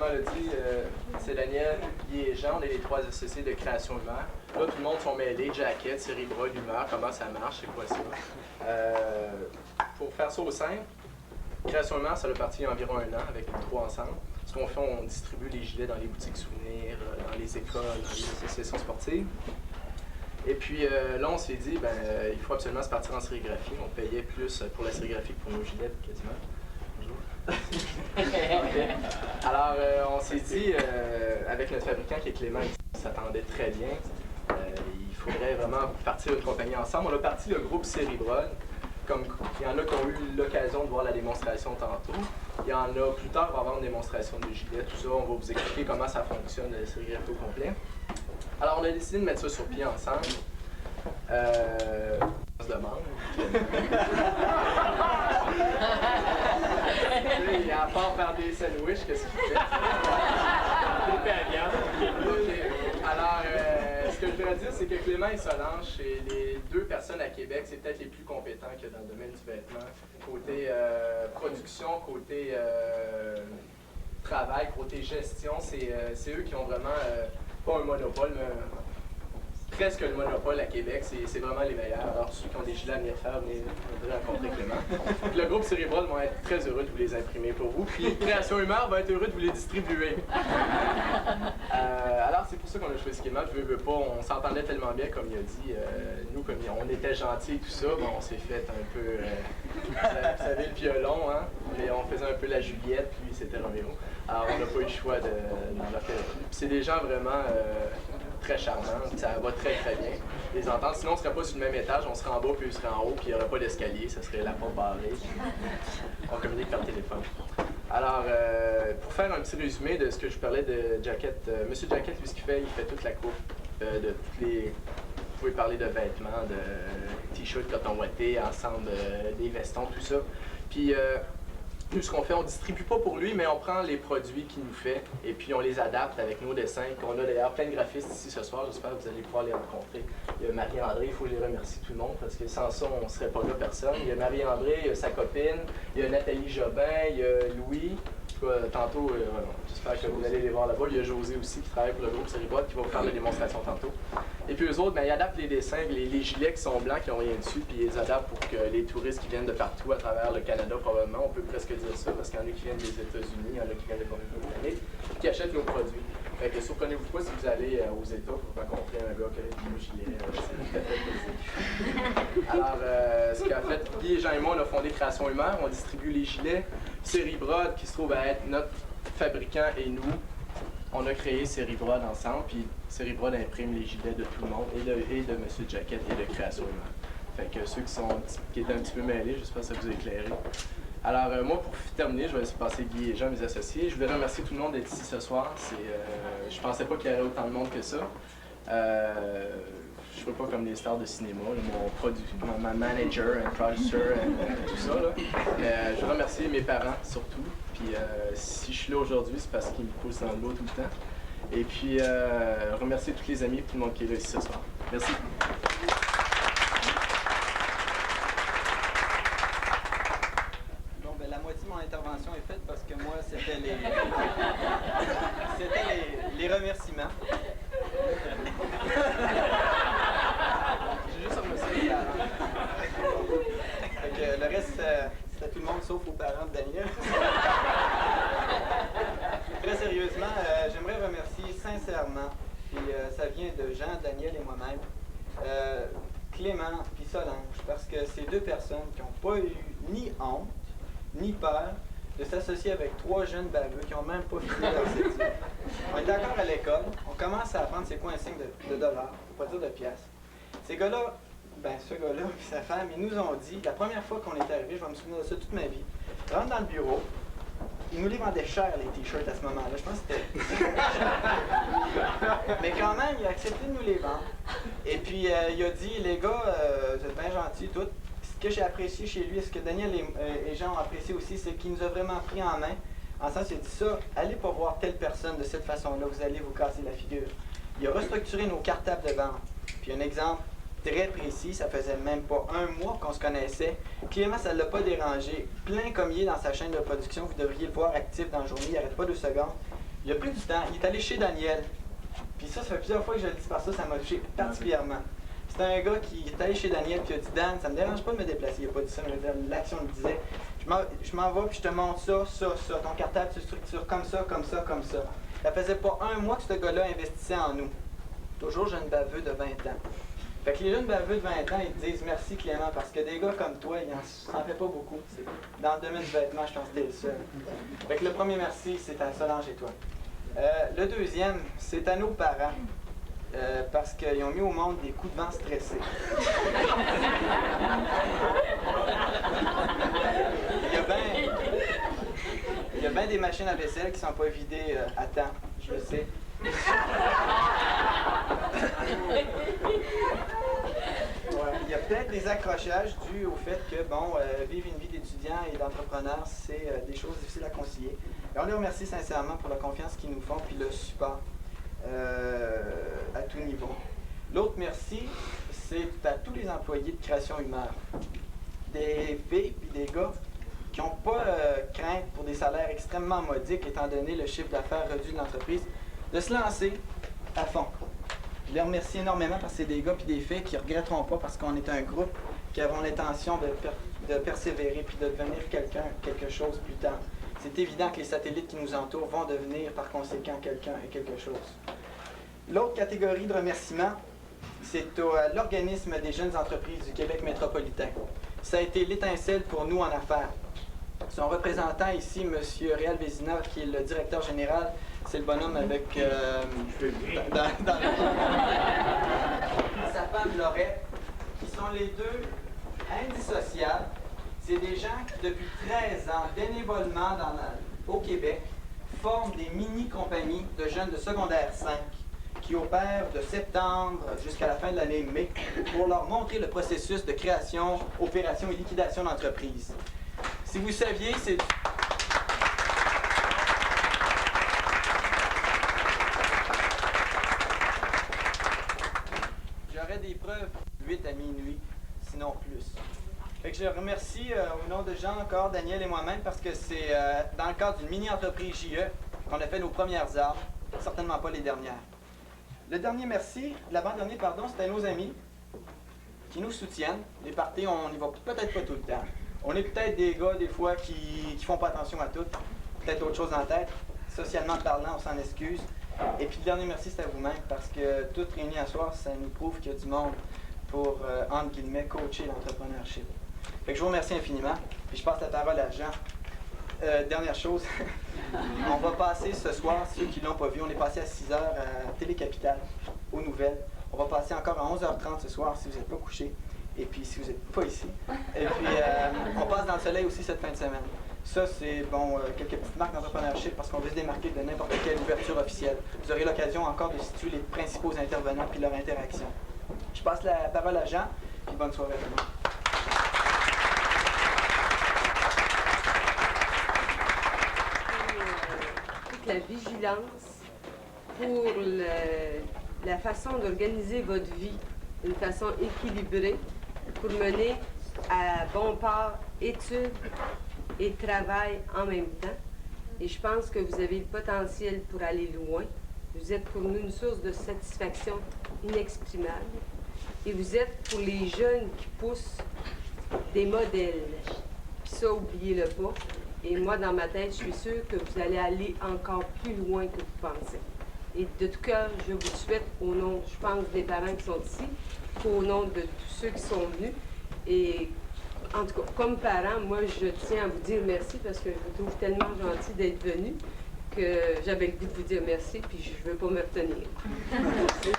Clément l'a dit, c'est Daniel, Guy et Jean, on est les trois associés de Création Humeur. Là, tout le monde sont mêlés, jacket, Cérébral, humeur, comment ça marche, c'est quoi ça? Pour faire ça au simple, Création Humeur, ça a parti il y a environ 1 an avec les trois ensemble. Ce qu'on fait, on distribue les gilets dans les boutiques souvenirs, dans les écoles, dans les associations sportives. Et puis là, on s'est dit, il faut absolument se partir en sérigraphie. On payait plus pour la sérigraphie que pour nos gilets, quasiment. Alors, on s'est dit, avec notre fabricant qui est Clément, qui s'attendait très bien, il faudrait vraiment partir une compagnie ensemble. On a parti le groupe Cérébral. Comme il y en a qui ont eu l'occasion de voir la démonstration tantôt. Il y en a plus tard, on va avoir une démonstration de gilets, tout ça. On va vous expliquer comment ça fonctionne, la sérigraphie au complet. Alors, on a décidé de mettre ça sur pied ensemble. On se demande. Il a à part faire des sandwichs, qu'est-ce qu'il fait? Alors, ce que je voudrais dire, c'est que Clément et Solange, c'est les 2 personnes à Québec, c'est peut-être les plus compétents que dans le domaine du vêtement. Côté production, côté travail, côté gestion, c'est eux qui ont vraiment, pas un monopole, mais presque le monopole à Québec, c'est vraiment les meilleurs. Alors, ceux qui ont des gilets à venir faire, venez rencontrer Clément. Le groupe Cérébral va être très heureux de vous les imprimer pour vous. Puis Création Humeur va être heureux de vous les distribuer. Alors, c'est pour ça qu'on a choisi Clément. Je veux pas, on s'entendait tellement bien, comme il a dit. Nous, comme on était gentils et tout ça, on s'est fait un peu. Vous savez, le violon, hein? Mais on faisait un peu la Juliette, puis c'était Roméo. Alors, on n'a pas eu le choix d'en faire. C'est des gens vraiment. Très charmant, ça va très très bien les entendre. Sinon on ne serait pas sur le même étage, on serait en bas puis eux seraient en haut puis il n'y aurait pas d'escalier, ça serait la porte barrée. On communique par téléphone. Alors, pour faire un petit résumé de ce que je parlais de Jacket, Monsieur Jacket, lui ce qu'il fait, il fait toute la coupe de toutes les... Vous pouvez parler de vêtements, de t-shirts, coton ouaté, ensemble, des vestons, tout ça. Puis nous, ce qu'on fait, on ne distribue pas pour lui, mais on prend les produits qu'il nous fait et puis on les adapte avec nos dessins. On a d'ailleurs plein de graphistes ici ce soir, j'espère que vous allez pouvoir les rencontrer. Il y a Marie-André, il faut les remercier tout le monde parce que sans ça, on ne serait pas là personne. Il y a Marie-André, il y a sa copine, il y a Nathalie Jobin, il y a Louis. Tantôt, j'espère que vous allez les voir là-bas. Il y a José aussi qui travaille pour le groupe Cérébral qui va vous faire la démonstration tantôt. Et puis eux autres, ils adaptent les dessins, les gilets qui sont blancs, qui n'ont rien dessus, puis ils les adaptent pour que les touristes qui viennent de partout à travers le Canada, probablement, on peut presque dire ça, parce qu'il y en a qui viennent des États-Unis, il y en a qui viennent de Colombie, qui achètent nos produits. Fait que surprenez-vous pas si vous allez aux États pour rencontrer un gars qui a des gilets. C'est tout à fait plaisir. Alors, ce qu'a fait Guy, Jean et moi, on a fondé Création Humeur, on distribue les gilets. Cérébral, qui se trouve à être notre fabricant et nous, on a créé Cérébral ensemble, puis Cérébral imprime les gilets de tout le monde, et de M. Jacket et de Création Humeur. Fait que ceux qui étaient un petit peu mêlés, j'espère que ça vous a éclairé. Alors, moi, pour terminer, je vais laisser passer Guy et Jean, mes associés. Je voudrais remercier tout le monde d'être ici ce soir. Je pensais pas qu'il y aurait autant de monde que ça. Je ne suis pas comme les stars de cinéma, là, mon manager, un producer, tout ça. Là. Je veux remercier mes parents surtout. Puis si je suis là aujourd'hui, c'est parce qu'ils me poussent dans le dos tout le temps. Et puis remercier tous les amis et tout le monde qui est là ici ce soir. Merci. Bon, ben, la moitié de mon intervention est faite parce que moi, c'était les remerciements. J'ai juste remercié le reste, c'était tout le monde sauf aux parents de Daniel. Très sérieusement, j'aimerais remercier sincèrement, puis ça vient de Jean, Daniel et moi-même, Clément puis Solange, parce que c'est 2 personnes qui n'ont pas eu ni honte, ni peur de s'associer avec 3 jeunes baveux qui n'ont même pas fini leur études. On est encore à l'école, on commence à apprendre c'est quoi un signe de dollars, pour pas dire de piastres. Ces gars-là, ce gars-là et sa femme, ils nous ont dit, la première fois qu'on est arrivé, je vais me souvenir de ça toute ma vie, rentre dans le bureau, ils nous les vendaient cher les t-shirts à ce moment-là, je pense que c'était... Mais quand même, il a accepté de nous les vendre. Et puis, il a dit, les gars, vous êtes bien gentils, tout. Ce que j'ai apprécié chez lui, ce que Daniel et Jean ont apprécié aussi, c'est qu'il nous a vraiment pris en main. En sens, il a dit ça, allez pas voir telle personne de cette façon-là, vous allez vous casser la figure. Il a restructuré nos cartables de vente. Puis un exemple très précis, ça faisait même pas 1 mois qu'on se connaissait. Clément, ça ne l'a pas dérangé. Plein comme il est dans sa chaîne de production, vous devriez le voir actif dans la journée, il n'arrête pas 2 secondes. Il a pris du temps, il est allé chez Daniel. Puis ça fait plusieurs fois que je le dis par ça m'a touché particulièrement. C'était un gars qui est allé chez Daniel puis il a dit « Dan, ça me dérange pas de me déplacer. » Il n'a pas dit ça, mais l'action le disait. Je m'en vais puis je te montre ça, ça, ça. Ton cartable se structure comme ça, comme ça, comme ça. Ça faisait pas un mois que ce gars-là investissait en nous. Toujours jeune baveux de 20 ans. Fait que les jeunes baveux de 20 ans, ils te disent merci Clément, parce que des gars comme toi, il n'en fait pas beaucoup. Dans le domaine du vêtement, je pense que t'es le seul. Fait que le premier merci, c'est à Solange et toi. Le deuxième, c'est à nos parents. Parce qu'ils ont mis au monde des coups de vent stressés. Il y a bien des machines à vaisselle qui ne sont pas vidées à temps, je le sais. Il y a peut-être des accrochages dus au fait que, vivre une vie d'étudiant et d'entrepreneur, c'est des choses difficiles à concilier. Et on les remercie sincèrement pour la confiance qu'ils nous font puis le support à tout niveau. L'autre merci, c'est à tous les employés de Création Humeur. Des filles et des gars qui n'ont pas crainte pour des salaires extrêmement modiques, étant donné le chiffre d'affaires réduit de l'entreprise, de se lancer à fond. Je les remercie énormément parce que c'est des gars et des filles qui ne regretteront pas parce qu'on est un groupe qui avons l'intention de persévérer puis de devenir quelque chose plus tard. C'est évident que les satellites qui nous entourent vont devenir par conséquent quelqu'un et quelque chose. L'autre catégorie de remerciements, c'est à l'Organisme des jeunes entreprises du Québec métropolitain. Ça a été l'étincelle pour nous en affaires. Son représentant ici, M. Réal Vézina, qui est le directeur général, c'est le bonhomme avec sa femme Laurette, qui sont les deux indissociables. C'est des gens qui, depuis 13 ans, bénévolement au Québec, forment des mini-compagnies de jeunes de secondaire 5 qui opèrent de septembre jusqu'à la fin de l'année mai pour leur montrer le processus de création, opération et liquidation d'entreprise. Si vous saviez, c'est... J'aurais des preuves 8 à minuit, sinon plus. Fait que je remercie au nom de Jean encore, Daniel et moi-même, parce que c'est dans le cadre d'une mini-entreprise JE qu'on a fait nos premières armes, certainement pas les dernières. Le dernier merci, l'avant-dernier, pardon, c'était nos amis qui nous soutiennent. Les parties, on n'y va peut-être pas tout le temps. On est peut-être des gars, des fois, qui font pas attention à tout. Peut-être autre chose en tête. Socialement parlant, on s'en excuse. Et puis le dernier merci, c'est à vous-même, parce que tout réuni à soir, ça nous prouve qu'il y a du monde pour, entre guillemets, coacher l'entrepreneurship. Fait que je vous remercie infiniment. Puis je passe la parole à Jean. Dernière chose, on va passer ce soir, ceux qui ne l'ont pas vu, on est passé à 6h à Télé-Capitale, aux nouvelles. On va passer encore à 11h30 ce soir si vous n'êtes pas couché. Et puis si vous n'êtes pas ici. Et puis on passe dans le soleil aussi cette fin de semaine. Ça, c'est quelques petites marques d'entrepreneurship parce qu'on veut se démarquer de n'importe quelle ouverture officielle. Vous aurez l'occasion encore de situer les principaux intervenants puis leur interaction. Je passe la parole à Jean, puis bonne soirée à tout le monde. La vigilance pour la façon d'organiser votre vie d'une façon équilibrée pour mener à bon port études et travail en même temps. Et je pense que vous avez le potentiel pour aller loin. Vous êtes pour nous une source de satisfaction inexprimable. Et vous êtes pour les jeunes qui poussent des modèles. Puis ça, oubliez-le pas. Et moi, dans ma tête, je suis sûre que vous allez aller encore plus loin que vous pensez. Et de tout cœur, je vous souhaite, au nom, je pense, des parents qui sont ici, qu'au nom de tous ceux qui sont venus. Et en tout cas, comme parent, moi, je tiens à vous dire merci parce que je vous trouve tellement gentil d'être venu que j'avais le goût de vous dire merci, puis je ne veux pas me retenir. Merci.